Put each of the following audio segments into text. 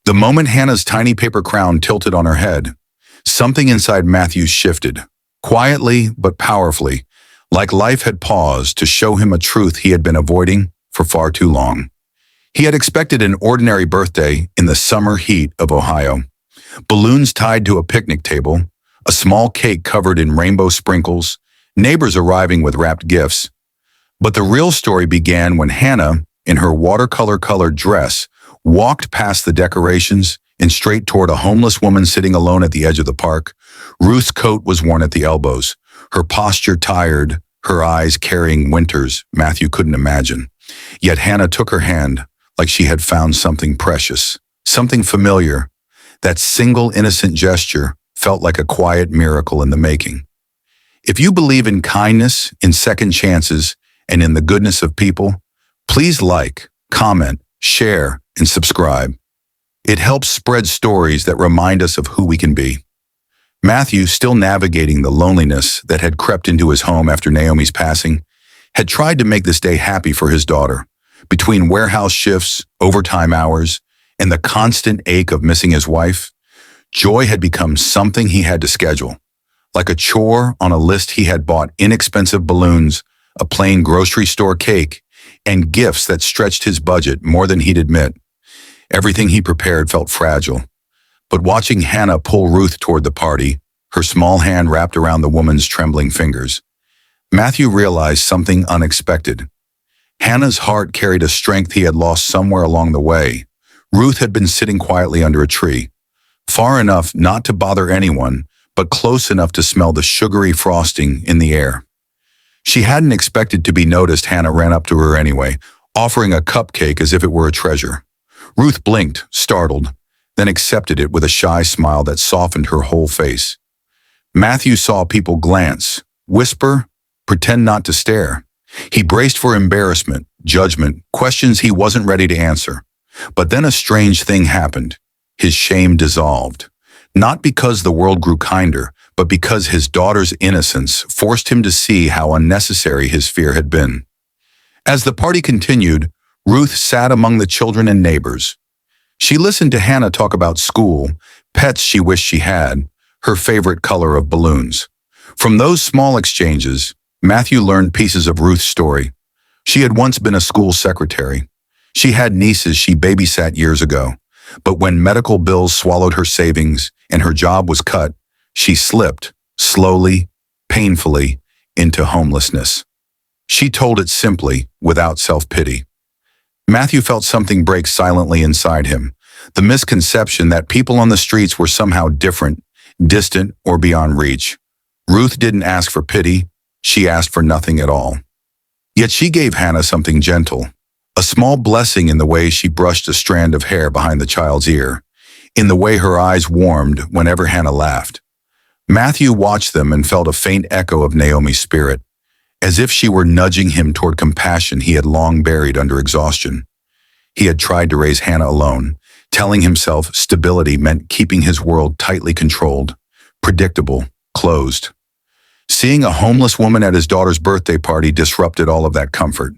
The moment Hannah's tiny paper crown tilted on her head, something inside Matthew shifted, quietly but powerfully, like life had paused to show him a truth he had been avoiding for far too long. He had expected an ordinary birthday in the summer heat of Ohio. Balloons tied to a picnic table, a small cake covered in rainbow sprinkles, neighbors arriving with wrapped gifts. But the real story began when Hannah, in her watercolor-colored dress, walked past the decorations and straight toward a homeless woman sitting alone at the edge of the park. Ruth's coat was worn at the elbows, her posture tired, her eyes carrying winters Matthew couldn't imagine. Yet Hannah took her hand like she had found something precious, something familiar. That single innocent gesture felt like a quiet miracle in the making. If you believe in kindness, in second chances, and in the goodness of people, please like, comment, share, and subscribe. It helps spread stories that remind us of who we can be. Matthew, still navigating the loneliness that had crept into his home after Naomi's passing, had tried to make this day happy for his daughter. Between warehouse shifts, overtime hours, and the constant ache of missing his wife, joy had become something he had to schedule. Like a chore on a list, he had bought inexpensive balloons, a plain grocery store cake, and gifts that stretched his budget more than he'd admit. Everything he prepared felt fragile. But watching Hannah pull Ruth toward the party, her small hand wrapped around the woman's trembling fingers, Matthew realized something unexpected. Hannah's heart carried a strength he had lost somewhere along the way. Ruth had been sitting quietly under a tree, far enough not to bother anyone, but close enough to smell the sugary frosting in the air. She hadn't expected to be noticed. Hannah ran up to her anyway, offering a cupcake as if it were a treasure. Ruth blinked, startled, then accepted it with a shy smile that softened her whole face. Matthew saw people glance, whisper, pretend not to stare. He braced for embarrassment, judgment, questions he wasn't ready to answer. But then a strange thing happened. His shame dissolved. Not because the world grew kinder, but because his daughter's innocence forced him to see how unnecessary his fear had been. As the party continued, Ruth sat among the children and neighbors. She listened to Hannah talk about school, pets she wished she had, her favorite color of balloons. From those small exchanges, Matthew learned pieces of Ruth's story. She had once been a school secretary. She had nieces she babysat years ago. But when medical bills swallowed her savings and her job was cut, she slipped, slowly, painfully, into homelessness. She told it simply, without self-pity. Matthew felt something break silently inside him, the misconception that people on the streets were somehow different, distant, or beyond reach. Ruth didn't ask for pity, she asked for nothing at all. Yet she gave Hannah something gentle, a small blessing in the way she brushed a strand of hair behind the child's ear, in the way her eyes warmed whenever Hannah laughed. Matthew watched them and felt a faint echo of Naomi's spirit, as if she were nudging him toward compassion he had long buried under exhaustion. He had tried to raise Hannah alone, telling himself stability meant keeping his world tightly controlled, predictable, closed. Seeing a homeless woman at his daughter's birthday party disrupted all of that comfort.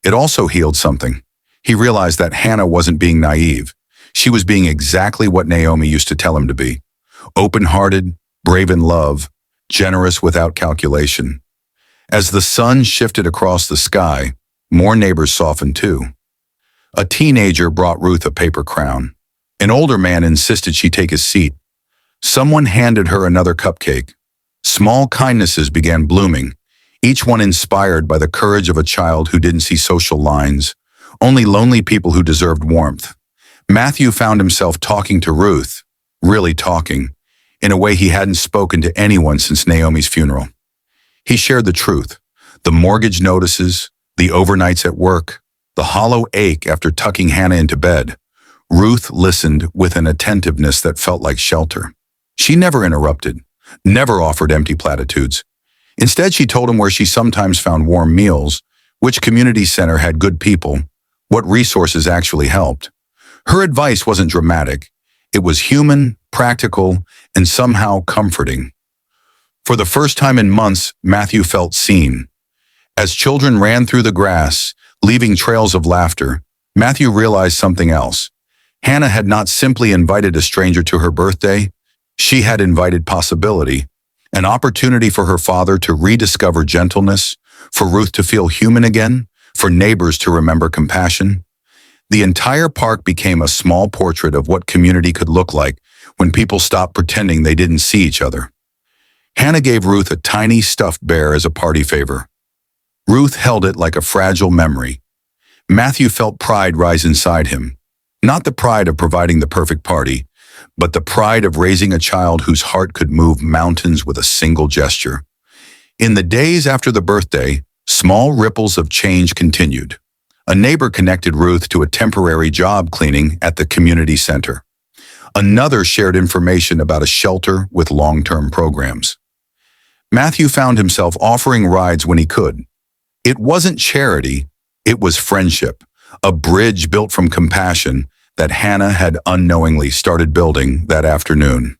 It also healed something. He realized that Hannah wasn't being naive. She was being exactly what Naomi used to tell him to be. Open-hearted, brave in love, generous without calculation. As the sun shifted across the sky, more neighbors softened too. A teenager brought Ruth a paper crown. An older man insisted she take his seat. Someone handed her another cupcake. Small kindnesses began blooming, each one inspired by the courage of a child who didn't see social lines, only lonely people who deserved warmth. Matthew found himself talking to Ruth, really talking, in a way he hadn't spoken to anyone since Naomi's funeral. He shared the truth, the mortgage notices, the overnights at work, the hollow ache after tucking Hannah into bed. Ruth listened with an attentiveness that felt like shelter. She never interrupted, never offered empty platitudes. Instead, she told him where she sometimes found warm meals, which community center had good people, what resources actually helped. Her advice wasn't dramatic. It was human, practical, and somehow comforting. For the first time in months, Matthew felt seen. As children ran through the grass, leaving trails of laughter, Matthew realized something else. Hannah had not simply invited a stranger to her birthday, she had invited possibility, an opportunity for her father to rediscover gentleness, for Ruth to feel human again, for neighbors to remember compassion. The entire park became a small portrait of what community could look like when people stopped pretending they didn't see each other. Hannah gave Ruth a tiny stuffed bear as a party favor. Ruth held it like a fragile memory. Matthew felt pride rise inside him. Not the pride of providing the perfect party, but the pride of raising a child whose heart could move mountains with a single gesture. In the days after the birthday, small ripples of change continued. A neighbor connected Ruth to a temporary job cleaning at the community center. Another shared information about a shelter with long-term programs. Matthew found himself offering rides when he could. It wasn't charity, it was friendship, a bridge built from compassion that Hannah had unknowingly started building that afternoon.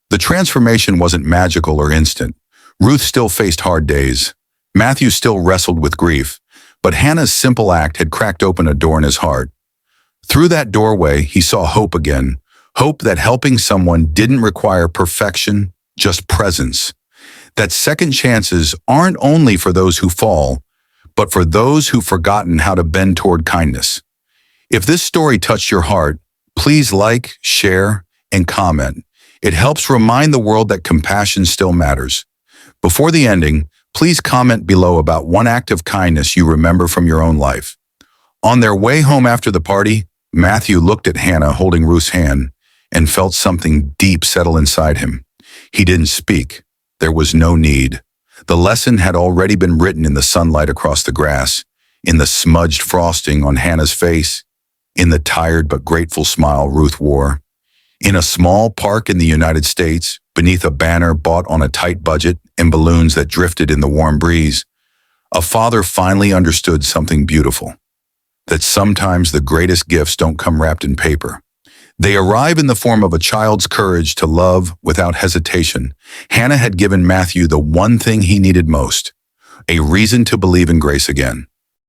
The transformation wasn't magical or instant. Ruth still faced hard days. Matthew still wrestled with grief, but Hannah's simple act had cracked open a door in his heart. Through that doorway, he saw hope again, hope that helping someone didn't require perfection, just presence. That second chances aren't only for those who fall, but for those who've forgotten how to bend toward kindness. If this story touched your heart, please like, share, and comment. It helps remind the world that compassion still matters. Before the ending, please comment below about one act of kindness you remember from your own life. On their way home after the party, Matthew looked at Hannah holding Ruth's hand and felt something deep settle inside him. He didn't speak. There was no need. The lesson had already been written in the sunlight across the grass, in the smudged frosting on Hannah's face, in the tired but grateful smile Ruth wore. In a small park in the United States, beneath a banner bought on a tight budget and balloons that drifted in the warm breeze, a father finally understood something beautiful. That sometimes the greatest gifts don't come wrapped in paper. They arrive in the form of a child's courage to love without hesitation. Hannah had given Matthew the one thing he needed most, a reason to believe in grace again.